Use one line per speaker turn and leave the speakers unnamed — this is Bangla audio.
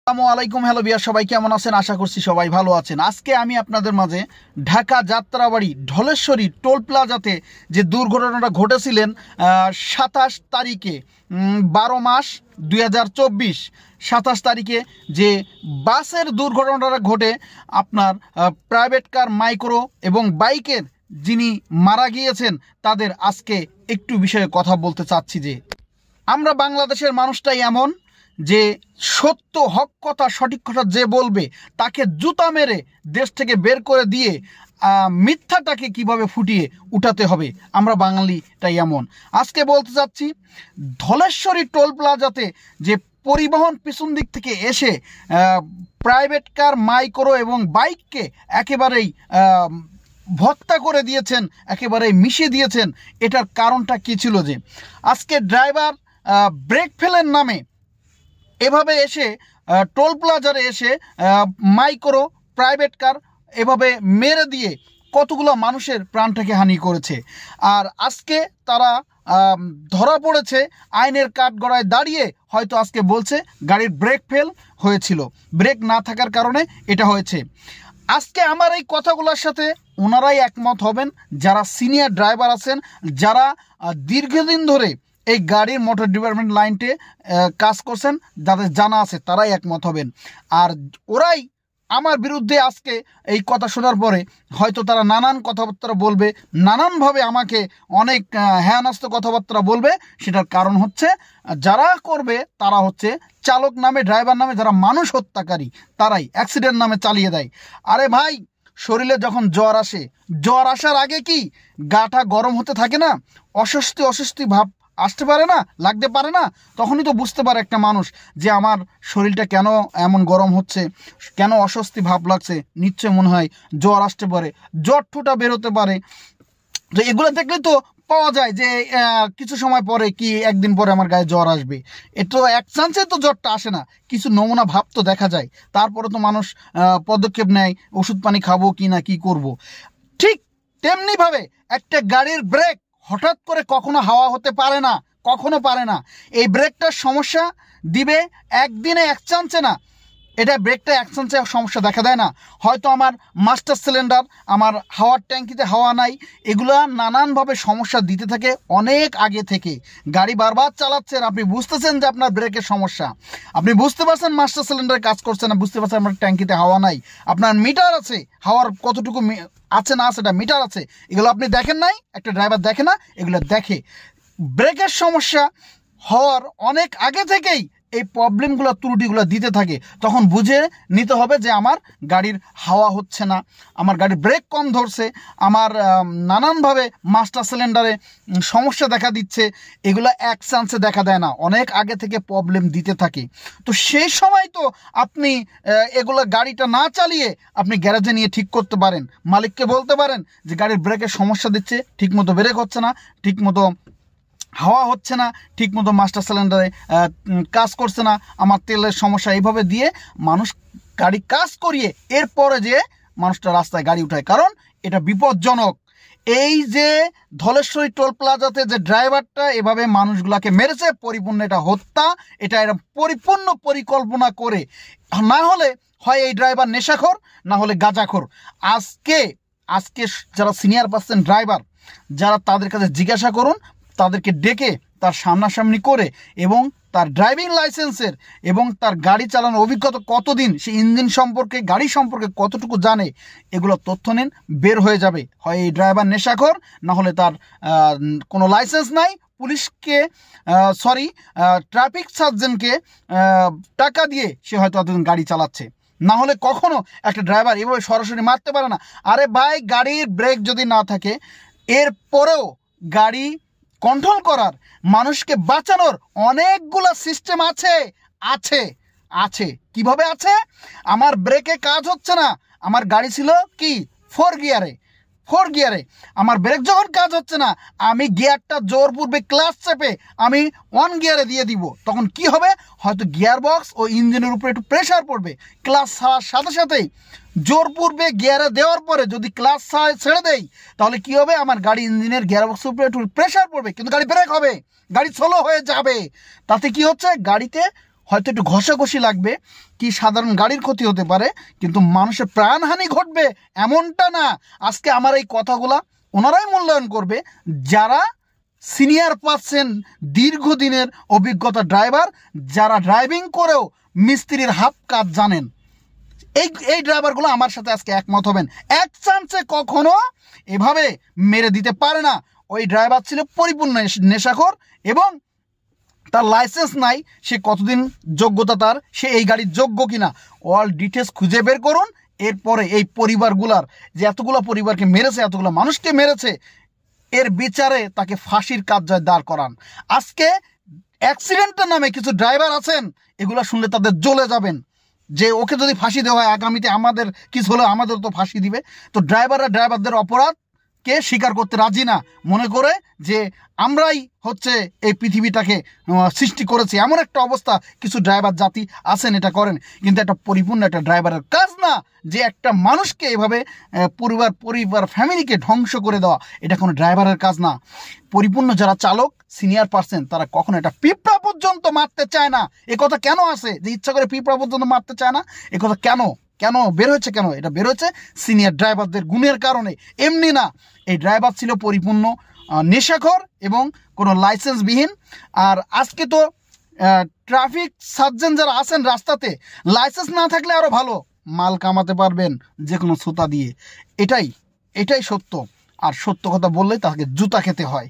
আসসালামু আলাইকুম। হ্যালো বিয়ার, সবাই কেমন আছেন? আশা করছি সবাই ভালো আছেন। আজকে আমি আপনাদের মাঝে ঢাকা যাত্রাবাড়ি ঢলেশ্বরী টোল প্লাজাতে যে দুর্ঘটনাটা ঘটেছিলেন 27 তারিখে 12 মাস 2024 27 তারিখে যে বাসের দুর্ঘটনাটা ঘটে আপনার প্রাইভেট কার, মাইক্রো এবং বাইকের যিনি মারা গিয়েছেন তাদের আজকে একটু বিষয়ে কথা বলতে চাচ্ছি। যে আমরা বাংলাদেশের মানুষটাই এমন যে সত্য, হক কথা, সঠিক কথা যে বলবে তাকে জুতা মেরে দেশ থেকে বের করে দিয়ে মিথ্যাটাকে কিভাবে ফুটিয়ে উঠাতে হবে, আমরা বাঙালিটাই এমন। আজকে বলতে চাচ্ছি ধলেশ্বরী টোল প্লাজাতে যে পরিবহন পিছন দিক থেকে এসে প্রাইভেট কার, মাইক্রো এবং বাইককে একেবারেই ভত্তা করে দিয়েছেন, একেবারেই মিশিয়ে দিয়েছেন। এটার কারণটা কী ছিল? যে আজকে ড্রাইভার ব্রেক ফেলের নামে এভাবে এসে টোল প্লাজারে এসে মাইক্রো, প্রাইভেট কার এভাবে মেরে দিয়ে কতগুলো মানুষের প্রাণটাকে হানি করেছে। আর আজকে তারা ধরা পড়েছে আইনের কাঠগড়ায় দাঁড়িয়ে। হয়তো আজকে বলছে গাড়ির ব্রেক ফেল হয়েছিল, ব্রেক না থাকার কারণে এটা হয়েছে। আজকে আমার এই কথাগুলোর সাথে ওনারাই একমত হবেন, যারা সিনিয়র ড্রাইভার আছেন, যারা দীর্ঘদিন ধরে এই গাড়ির মোটর ডিপার্টমেন্ট লাইনটে কাজ করছেন, যাদের জানা আছে তারাই একমত হবেন। আর ওরাই আমার বিরুদ্ধে আজকে এই কথা শোনার পরে হয়তো তারা নানান কথাবার্তা বলবে, নানানভাবে আমাকে অনেক হেয়ানাস্ত কথাবার্তা বলবে। সেটার কারণ হচ্ছে যারা করবে তারা হচ্ছে চালক নামে, ড্রাইভার নামে যারা মানুষ হত্যাকারী, তারাই অ্যাক্সিডেন্ট নামে চালিয়ে দেয়। আরে ভাই, শরীরে যখন জ্বর আসে, জ্বর আসার আগে কি গাটা গরম হতে থাকে না? অস্বস্তি অস্বস্তি ভাব আসতে পারে না, লাগতে পারে না? তখনই তো বুঝতে পারে একটা মানুষ যে আমার শরীরটা কেন এমন গরম হচ্ছে, কেন অস্বস্তি ভাব লাগছে। নিশ্চয় মনে হয় জ্বর আসতে পারে, জ্বর ঠোঁটা বেরোতে পারে। তো এগুলো দেখলে তো পাওয়া যায় যে কিছু সময় পরে কি একদিন পরে আমার গায়ে জ্বর আসবে। এ তো এক চান্সে তো জ্বরটা আসে না, কিছু নমুনা ভাব তো দেখা যায়। তারপরে তো মানুষ পদক্ষেপ নেয়, ওষুধ পানি খাবো কি না কি করব। ঠিক তেমনিভাবে একটা গাড়ির ব্রেক হঠাৎ করে কখনো হাওয়া হতে পারে না, কখনো পারে না। এই ব্রেকটার সমস্যা দিবে একদিনে, এক চান্সে না। এটা ব্রেকটা এক চান্সে সমস্যা দেখা দেয় না। হয়তো আমার মাস্টার সিলিন্ডার, আমার হাওয়ার ট্যাঙ্কিতে হাওয়া নাই, এগুলো নানানভাবে সমস্যা দিতে থাকে অনেক আগে থেকে। গাড়ি বারবার চালাচ্ছেন, আপনি বুঝতেছেন যে আপনার ব্রেকের সমস্যা, আপনি বুঝতে পারছেন মাস্টার সিলিন্ডারে কাজ করছে না, বুঝতে পারছেন আপনার ট্যাঙ্কিতে হাওয়া নাই, আপনার মিটার আছে, হাওয়ার কতটুকু আছে না আছে এটা মিটার আছে, এগুলো আপনি দেখেন নাই, একটা ড্রাইভার দেখে না, এগুলো দেখে। ব্রেকের সমস্যা হওয়ার অনেক আগে থেকেই এই প্রবলেমগুলো, ত্রুটিগুলো দিতে থাকে। তখন বুঝে নিতে হবে যে আমার গাড়ির হাওয়া হচ্ছে না, আমার গাড়ির ব্রেক কম ধরছে, আমার নানানভাবে মাস্টার সিলিন্ডারে সমস্যা দেখা দিচ্ছে। এগুলো এক চান্সে দেখা দেয় না, অনেক আগে থেকে প্রবলেম দিতে থাকে। তো সেই সময় তো আপনি এগুলো গাড়িটা না চালিয়ে আপনি গ্যারেজে নিয়ে ঠিক করতে পারেন, মালিককে বলতে পারেন যে গাড়ির ব্রেকের সমস্যা দিচ্ছে, ঠিকমতো ব্রেক হচ্ছে না, ঠিকমতো হাওয়া হচ্ছে না, ঠিকমতো মাস্টার সিলিন্ডারে কাজ করছে না, আমার তেলের সমস্যা। এইভাবে দিয়ে মানুষ গাড়ি কাজ করিয়ে এরপরে যে মানুষটা রাস্তায় গাড়ি উঠায়, কারণ এটা বিপজ্জনক। এই যে ধলেশ্বরী টোল প্লাজাতে যে ড্রাইভারটা এভাবে মানুষগুলাকে মেরেছে, পরিপূর্ণ এটা হত্যা, এটা এরকম পরিপূর্ণ পরিকল্পনা করে। না হলে হয় এই ড্রাইভার নেশাখোর, না হলে গাঁজাখোর। আজকে আজকে যারা সিনিয়র পার্সন ড্রাইভার, যারা তাদের কাছে জিজ্ঞাসা করুন, তাদেরকে ডেকে তার সামনাসামনি করে এবং তার ড্রাইভিং লাইসেন্সের এবং তার গাড়ি চালানোর অভিজ্ঞতা কতদিন, সে ইঞ্জিন সম্পর্কে, গাড়ি সম্পর্কে কতটুকু জানে, এগুলো তথ্য নিন, বের হয়ে যাবে হয় এই ড্রাইভার নেশাখোর, না হলে তার কোনো লাইসেন্স নাই, পুলিশকে ট্রাফিক সার্জেনকে টাকা দিয়ে সে হয়তো এতদিন গাড়ি চালাচ্ছে। না হলে কখনো একটা ড্রাইভার এভাবে সরাসরি মারতে পারে না। আরে ভাই, গাড়ির ব্রেক যদি না থাকে, এরপরেও গাড়ি কন্ট্রোল করার, মানুষকে বাঁচানোর অনেকগুলো সিস্টেম আছে আছে আছে কিভাবে আছে? আমার ব্রেকে কাজ হচ্ছে না, আমার গাড়ি ছিল কি 4 গিয়ারে, আমার ব্রেক যখন কাজ হচ্ছে না, আমি গিয়ারটা জোরপূর্বে ক্লাচ চেপে আমি 1 গিয়ারে দিয়ে দিব। তখন কি হবে? হয়তো গিয়ার বক্স ও ইঞ্জিনের উপরে একটু প্রেশার পড়বে, ক্লাচ ছাড়ার সাথে সাথেই জোরপূর্বে গিয়ারে দেওয়ার পরে যদি ক্লাচ ছেড়ে দেই, তাহলে কি হবে? আমার গাড়ি ইঞ্জিনের গিয়ার বক্সের উপরে একটু প্রেশার পড়বে, কিন্তু গাড়ি ব্রেক হবে, গাড়ি স্লো হয়ে যাবে। তাতে কি হচ্ছে? গাড়িতে হয়তো একটু ঘষাঘষি লাগবে, কি সাধারণ গাড়ির ক্ষতি হতে পারে, কিন্তু মানুষের প্রাণহানি ঘটবে এমনটা না। আজকে আমার এই কথাগুলা ওনারাই মূল্যায়ন করবে যারা সিনিয়র পার্সন, দীর্ঘদিনের অভিজ্ঞতা ড্রাইভার, যারা ড্রাইভিং করেও মিস্ত্রির হাফ কাজ জানেন। এই ড্রাইভারগুলো আমার সাথে আজকে একমত হবেন। এক চান্সে কখনো এভাবে মেরে দিতে পারে না। ওই ড্রাইভার ছিল পরিপূর্ণ নেশাখোর এবং তার লাইসেন্স নাই। সে কতদিন যোগ্যতা তার, সে এই গাড়ির যোগ্য কিনা অল ডিটেলস খুঁজে বের করুন। এরপরে এই পরিবারগুলার যে এতগুলো পরিবারকে মেরেছে, এতগুলো মানুষকে মেরেছে, এর বিচারে তাকে ফাঁসির কার্যয় দাঁড় করান। আজকে অ্যাক্সিডেন্টের নামে কিছু ড্রাইভার আছেন, এগুলো শুনলে তাদের জ্বলে যাবেন যে ওকে যদি ফাঁসি দেওয়া হয় আগামীতে আমাদের কিছু হলে আমাদের তো ফাঁসি দিবে। তো ড্রাইভারদের অপরাধকে স্বীকার করতে রাজি না, মনে করে যে আমরাই হচ্ছে এই পৃথিবীটাকে সৃষ্টি করেছি। এমন একটা অবস্থা কিছু ড্রাইভার জাতি আছেন, এটা করেন। কিন্তু একটা পরিপূর্ণ একটা ড্রাইভারের কাজ না যে একটা মানুষকে এভাবে পরিবার ফ্যামিলিকে ধ্বংস করে দেওয়া, এটা কোনো ড্রাইভারের কাজ না। পরিপূর্ণ যারা চালক, সিনিয়র পার্সন, তারা কখনো একটা পিঁপড়া পর্যন্ত মারতে চায় না। এ কথা কেন আসে যে ইচ্ছা করে পিঁপড়া পর্যন্ত মারতে চায় না? এ কথা কেন বের হয়েছে? কেন এটা বের হয়েছে? সিনিয়র ড্রাইভারদের গুণের কারণে, এমনি না। এই ড্রাইভার ছিল পরিপূর্ণ নেশাখোর এবং কোনো লাইসেন্সবিহীন। আর আজকে তো ট্রাফিক সার্জেন যারা আছেন রাস্তাতে, লাইসেন্স না থাকলে আরও ভালো, মাল কামাতে পারবেন যে কোনো সুতা দিয়ে। এটাই সত্য। আর সত্য কথা বললেই তাকে জুতা খেতে হয়।